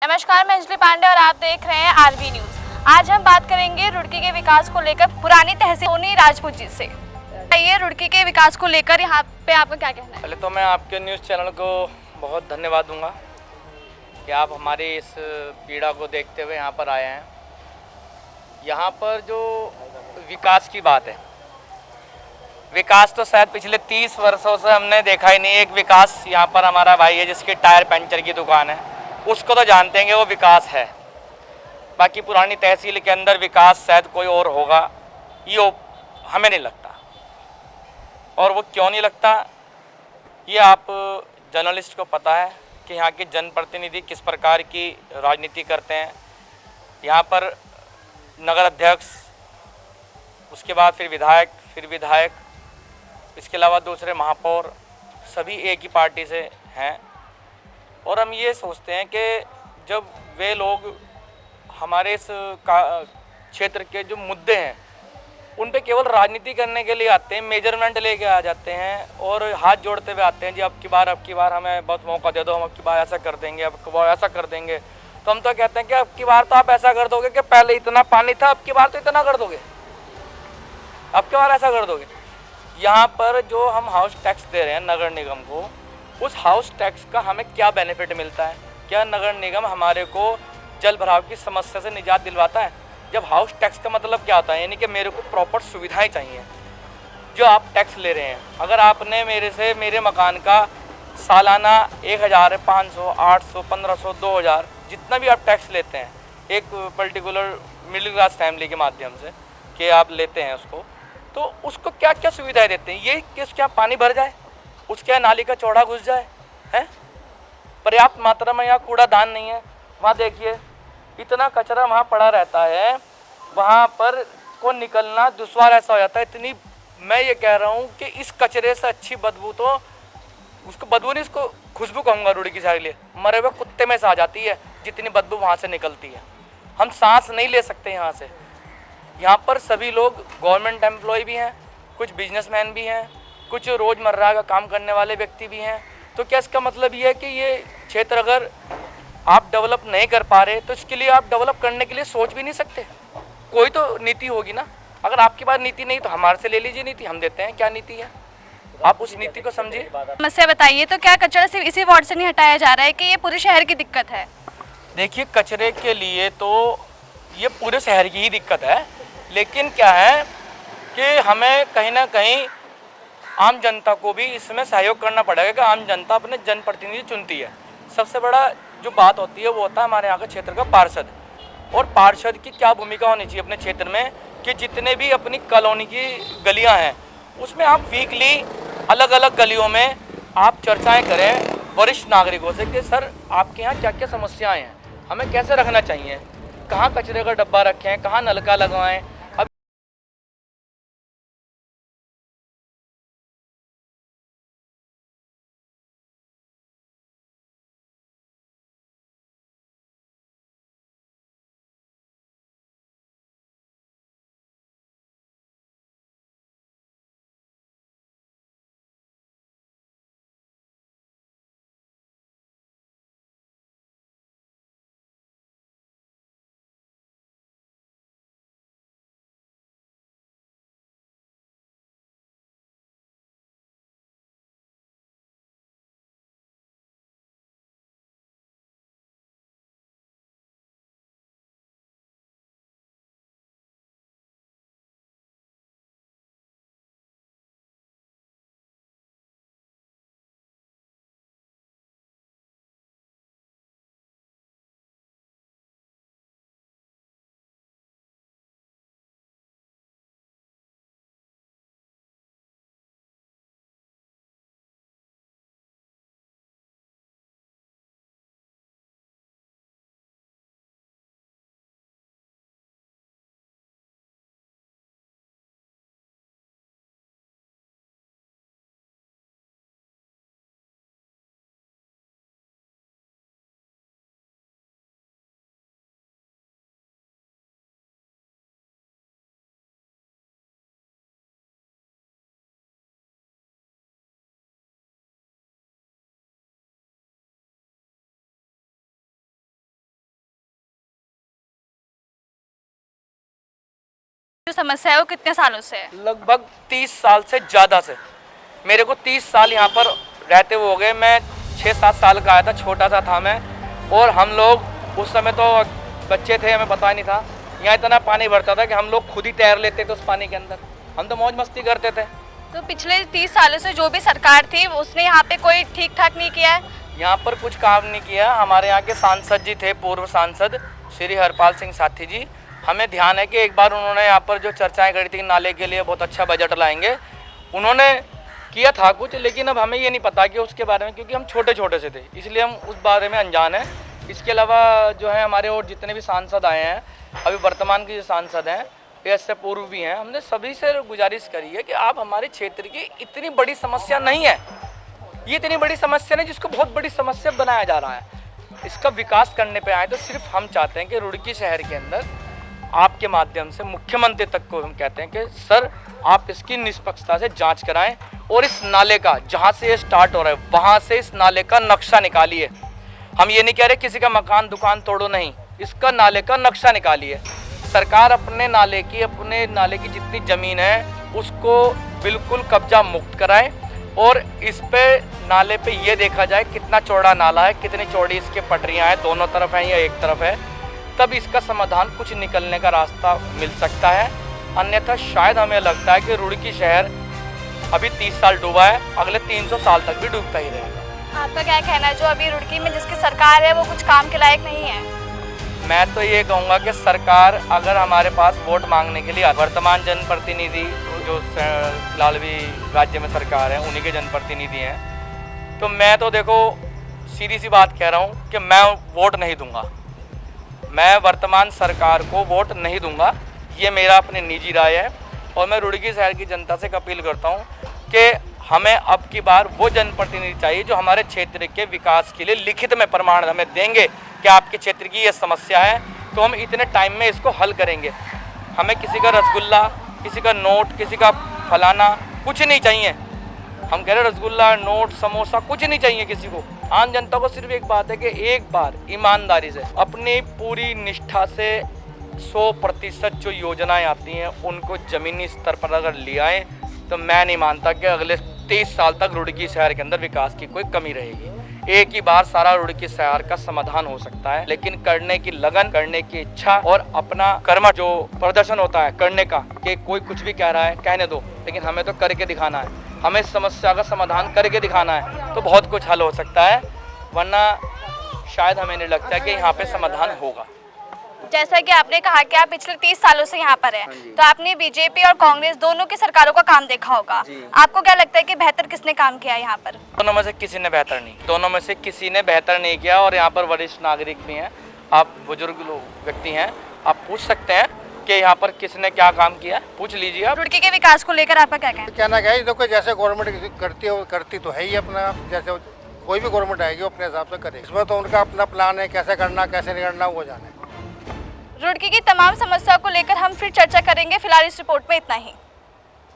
नमस्कार, मैं अंजलि पांडे और आप देख रहे हैं आरबी न्यूज। आज हम बात करेंगे रुड़की के विकास को लेकर पुरानी तहसील सोनी राजपूत जी से। ये रुड़की के विकास को लेकर यहाँ पे आपका क्या कहना है? पहले तो मैं आपके न्यूज़ चैनल को बहुत धन्यवाद दूंगा कि आप हमारी इस पीड़ा को देखते हुए यहाँ पर आए हैं। यहाँ पर जो विकास की बात है, विकास तो शायद पिछले 30 वर्षों से हमने देखा ही नहीं। एक विकास यहाँ पर हमारा भाई है जिसकी टायर पंचर की दुकान है, उसको तो जानते हैं कि वो विकास है। बाकी पुरानी तहसील के अंदर विकास शायद कोई और होगा, ये हमें नहीं लगता। और वो क्यों नहीं लगता, ये आप जर्नलिस्ट को पता है कि यहाँ के जनप्रतिनिधि किस प्रकार की राजनीति करते हैं। यहाँ पर नगर अध्यक्ष, उसके बाद फिर विधायक, इसके अलावा दूसरे महापौर, सभी एक ही पार्टी से हैं। और हम ये सोचते हैं कि जब वे लोग हमारे इस क्षेत्र के जो मुद्दे हैं उन पे केवल राजनीति करने के लिए आते हैं, मेजरमेंट लेके आ जाते हैं और हाथ जोड़ते हुए आते हैं, जी अब की बार हमें बहुत मौका दे दो, हम अब की बार ऐसा कर देंगे, अब की बार ऐसा कर देंगे। तो हम तो कहते हैं कि अब की बार तो आप ऐसा कर दोगे कि पहले इतना पानी था, अब की बार तो इतना कर दोगे, अब की बार ऐसा कर दोगे। यहाँ पर जो हम हाउस टैक्स दे रहे हैं नगर निगम को, उस हाउस टैक्स का हमें क्या बेनिफिट मिलता है? क्या नगर निगम हमारे को जल भराव की समस्या से निजात दिलवाता है? जब हाउस टैक्स का मतलब क्या होता है, यानी कि मेरे को प्रॉपर सुविधाएं चाहिए। जो आप टैक्स ले रहे हैं, अगर आपने मेरे मकान का सालाना 1500, 800, 1500, 2000 जितना भी आप टैक्स लेते हैं एक पर्टिकुलर मिडिल क्लास फैमिली के माध्यम से कि आप लेते हैं उसको, तो उसको क्या क्या सुविधाएं देते हैं? ये कि उसके यहाँ पानी भर जाए, उसके यहाँ नाली का चौड़ा घुस जाए, हैं? पर्याप्त मात्रा में यहाँ कूड़ादान नहीं है। वहाँ देखिए इतना कचरा वहाँ पड़ा रहता है, वहाँ पर को निकलना दुश्वार ऐसा हो जाता है। इतनी, मैं ये कह रहा हूँ कि इस कचरे से अच्छी बदबू तो उसको बदबू नहीं, उसको खुशबू कहूँगा रुड़की के लिए, मरे हुए कुत्ते में से आ जाती है जितनी बदबू वहाँ से निकलती है। हम सांस नहीं ले सकते यहाँ से। यहाँ पर सभी लोग गवर्नमेंट एम्प्लॉय भी हैं, कुछ बिजनेसमैन भी हैं, कुछ रोज़मर्रा का काम करने वाले व्यक्ति भी हैं। तो क्या इसका मतलब ये है कि ये क्षेत्र अगर आप डेवलप नहीं कर पा रहे तो इसके लिए आप डेवलप करने के लिए सोच भी नहीं सकते? कोई तो नीति होगी ना। अगर आपके पास नीति नहीं तो हमारे से ले लीजिए नीति, हम देते हैं क्या नीति है, आप उस नीति को समझिए। समस्या बताइए, तो क्या कचरा सिर्फ इसी वार्ड से नहीं हटाया जा रहा है कि ये पूरे शहर की दिक्कत है? देखिए, कचरे के लिए तो ये पूरे शहर की ही दिक्कत है, लेकिन क्या है कि हमें कहीं ना कहीं आम जनता को भी इसमें सहयोग करना पड़ेगा कि आम जनता अपने जनप्रतिनिधि चुनती है। सबसे बड़ा जो बात होती है वो होता है हमारे यहाँ के क्षेत्र का पार्षद। और पार्षद की क्या भूमिका होनी चाहिए अपने क्षेत्र में कि जितने भी अपनी कॉलोनी की गलियाँ हैं उसमें आप वीकली अलग अलग गलियों में आप चर्चाएँ करें वरिष्ठ नागरिकों से कि सर आपके यहाँ क्या क्या समस्याएँ हैं, हमें कैसे रखना चाहिए, कहाँ कचरे का डब्बा रखें, कहाँ नलका लगवाएं। जो समस्या है वो कितने सालों से है? लगभग 30 साल से ज़्यादा से। मेरे को 30 साल यहाँ पर रहते हुए हो गए। मैं 6-7 साल का आया था, छोटा सा था मैं, और हम लोग उस समय तो बच्चे थे, हमें पता नहीं था। यहाँ इतना पानी भरता था कि हम लोग खुद ही तैर लेते थे उस पानी के अंदर। हम तो मौज मस्ती करते थे। तो पिछले 30 सालों से जो भी सरकार थी उसने यहाँ पे कोई ठीक ठाक नहीं किया है? यहाँ पर कुछ काम नहीं किया। हमारे यहाँ के सांसद जी थे, पूर्व सांसद श्री हरपाल सिंह साथी जी। हमें ध्यान है कि एक बार उन्होंने यहाँ पर जो चर्चाएं करी थी नाले के लिए बहुत अच्छा बजट लाएंगे, उन्होंने किया था कुछ, लेकिन अब हमें ये नहीं पता कि उसके बारे में, क्योंकि हम छोटे छोटे से थे, इसलिए हम उस बारे में अनजान हैं। इसके अलावा जो है हमारे और जितने भी सांसद आए हैं, अभी वर्तमान के जो सांसद हैं, इससे पूर्व भी हैं, हमने सभी से गुजारिश करी है कि आप हमारे क्षेत्र की इतनी बड़ी समस्या नहीं है, ये इतनी बड़ी समस्या नहीं जिसको बहुत बड़ी समस्या बनाया जा रहा है, इसका विकास करने पे आए। तो सिर्फ हम चाहते हैं कि रुड़की शहर के अंदर आपके माध्यम से मुख्यमंत्री तक को हम कहते हैं कि सर आप इसकी निष्पक्षता से जांच कराएं और इस नाले का, जहां से ये स्टार्ट हो रहा है वहां से इस नाले का नक्शा निकालिए। हम ये नहीं कह रहे किसी का मकान दुकान तोड़ो, नहीं, इसका नाले का नक्शा निकालिए। सरकार अपने नाले की जितनी ज़मीन है उसको बिल्कुल कब्जा मुक्त कराए और इस पे नाले पे ये देखा जाए कितना चौड़ा नाला है, कितनी चौड़ी इसके पटरियां हैं, दोनों तरफ हैं या एक तरफ है, तब इसका समाधान कुछ निकलने का रास्ता मिल सकता है। अन्यथा शायद हमें लगता है कि रुड़की शहर अभी 30 साल डूबा है, अगले 300 साल तक भी डूबता ही रहेगा। आपका क्या कहना है, जो अभी रुड़की में जिसकी सरकार है वो कुछ काम के लायक नहीं है? मैं तो ये कहूँगा कि सरकार अगर हमारे पास वोट मांगने के लिए, वर्तमान जनप्रतिनिधि जो फिलहाल भी राज्य में सरकार है उन्हीं के जनप्रतिनिधि हैं, तो मैं तो देखो सीधी सी बात कह रहा हूँ कि मैं वोट नहीं दूंगा, मैं वर्तमान सरकार को वोट नहीं दूंगा। ये मेरा अपनी निजी राय है और मैं रुड़की शहर की जनता से अपील करता हूँ कि हमें अब की बार वो जनप्रतिनिधि चाहिए जो हमारे क्षेत्र के विकास के लिए लिखित में प्रमाण हमें देंगे कि आपके क्षेत्र की ये समस्या है तो हम इतने टाइम में इसको हल करेंगे। हमें किसी का रसगुल्ला, किसी का नोट, किसी का फलाना कुछ नहीं चाहिए। हम कह रहे रसगुल्ला, नोट, समोसा कुछ नहीं चाहिए किसी को। आम जनता को सिर्फ एक बात है कि एक बार ईमानदारी से अपनी पूरी निष्ठा से 100% जो योजनाएं आती हैं उनको ज़मीनी स्तर पर अगर ले आएँ तो मैं नहीं मानता कि अगले 30 साल तक रुड़की शहर के अंदर विकास की कोई कमी रहेगी। एक ही बार सारा रुड़की शहर का समाधान हो सकता है, लेकिन करने की लगन, करने की इच्छा और अपना कर्म जो प्रदर्शन होता है करने का, कि कोई कुछ भी कह रहा है कहने दो, लेकिन हमें तो करके दिखाना है, हमें इस समस्या का समाधान करके दिखाना है, तो बहुत कुछ हल हो सकता है। वरना शायद हमें नहीं लगता कि यहाँ पे समाधान होगा। जैसा कि आपने कहा कि आप पिछले 30 सालों से यहाँ पर हैं, तो आपने बीजेपी और कांग्रेस दोनों की सरकारों का काम देखा होगा। आपको क्या लगता है कि बेहतर किसने काम किया यहाँ पर? दोनों में से किसी ने बेहतर नहीं, दोनों में से किसी ने बेहतर नहीं किया। और यहाँ पर वरिष्ठ नागरिक भी हैं, आप बुजुर्ग लोग व्यक्ति हैं, आप पूछ सकते हैं कि यहाँ पर किसने क्या काम किया, पूछ लीजिए आप। रुड़की के विकास को लेकर आपका क्या कहना? कहना क्या है, देखो जैसे गवर्नमेंट करती तो है ही अपना, जैसे कोई भी गवर्नमेंट आएगी वो अपने हिसाब से करे। इसमें तो उनका अपना प्लान है, कैसे करना कैसे नहीं करना वो जाने। रुड़की की तमाम समस्याओं को लेकर हम फिर चर्चा करेंगे। फिलहाल इस रिपोर्ट में इतना ही।